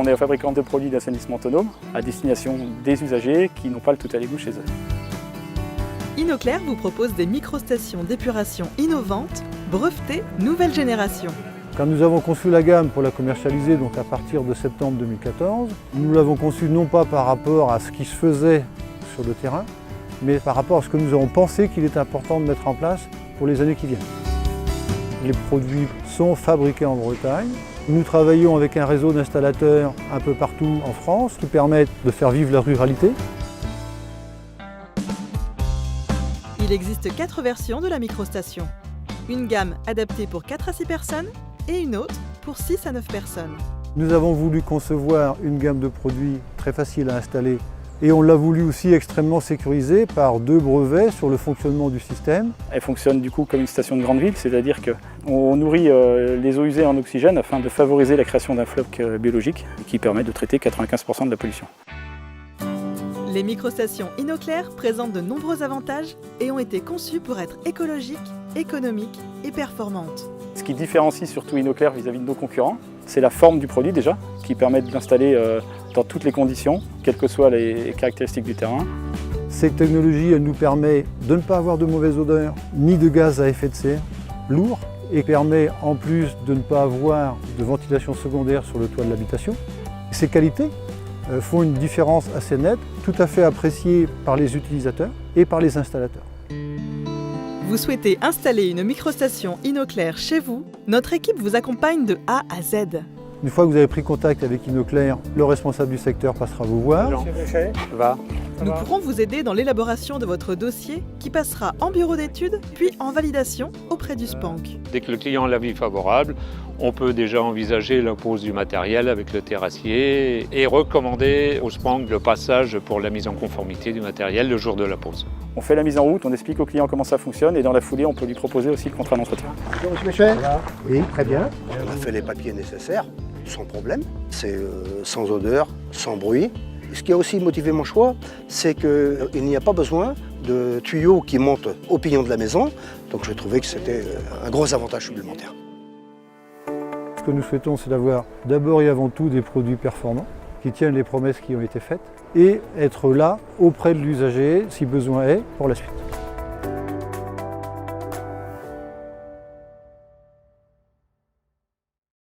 on est fabricant de produits d'assainissement autonome à destination des usagers qui n'ont pas le tout à l'égout chez eux. InnoClair vous propose des microstations d'épuration innovantes, brevetées nouvelle génération. Quand nous avons conçu la gamme pour la commercialiser, donc à partir de septembre 2014, nous l'avons conçue non pas par rapport à ce qui se faisait sur le terrain, mais par rapport à ce que nous avons pensé qu'il est important de mettre en place pour les années qui viennent. Les produits sont fabriqués en Bretagne. Nous travaillons avec un réseau d'installateurs un peu partout en France qui permettent de faire vivre la ruralité. Il existe 4 versions de la microstation. Une gamme adaptée pour 4 à 6 personnes et une autre pour 6 à 9 personnes. Nous avons voulu concevoir une gamme de produits très facile à installer et on l'a voulu aussi extrêmement sécurisée par 2 brevets sur le fonctionnement du système. Elle fonctionne du coup comme une station de grande ville, c'est-à-dire qu'on nourrit les eaux usées en oxygène afin de favoriser la création d'un floc biologique qui permet de traiter 95% de la pollution. Les microstations InnoClair présentent de nombreux avantages et ont été conçues pour être écologiques, économiques et performantes. Ce qui différencie surtout InnoClair vis-à-vis de nos concurrents, c'est la forme du produit déjà, qui permet de l'installer dans toutes les conditions, quelles que soient les caractéristiques du terrain. Cette technologie, elle nous permet de ne pas avoir de mauvaise odeur, ni de gaz à effet de serre lourd, et permet en plus de ne pas avoir de ventilation secondaire sur le toit de l'habitation. Ces qualités font une différence assez nette, tout à fait appréciée par les utilisateurs et par les installateurs. Vous souhaitez installer une microstation InnoClair chez vous? Notre équipe vous accompagne de A à Z. Une fois que vous avez pris contact avec InnoClair, le responsable du secteur passera vous voir. Nous pourrons vous aider dans l'élaboration de votre dossier qui passera en bureau d'études puis en validation auprès du SPANC. Dès que le client a l'avis favorable, on peut déjà envisager la pose du matériel avec le terrassier et recommander au SPANC le passage pour la mise en conformité du matériel le jour de la pose. On fait la mise en route, on explique au client comment ça fonctionne et dans la foulée, on peut lui proposer aussi le contrat d'entretien. Bonjour Monsieur Michel. Oui, très bien. On a fait les papiers nécessaires, sans problème. C'est sans odeur, sans bruit. Ce qui a aussi motivé mon choix, c'est qu'il n'y a pas besoin de tuyaux qui montent au pignon de la maison. Donc je trouvais que c'était un gros avantage supplémentaire. Ce que nous souhaitons, c'est d'avoir d'abord et avant tout des produits performants qui tiennent les promesses qui ont été faites et être là auprès de l'usager, si besoin est, pour la suite.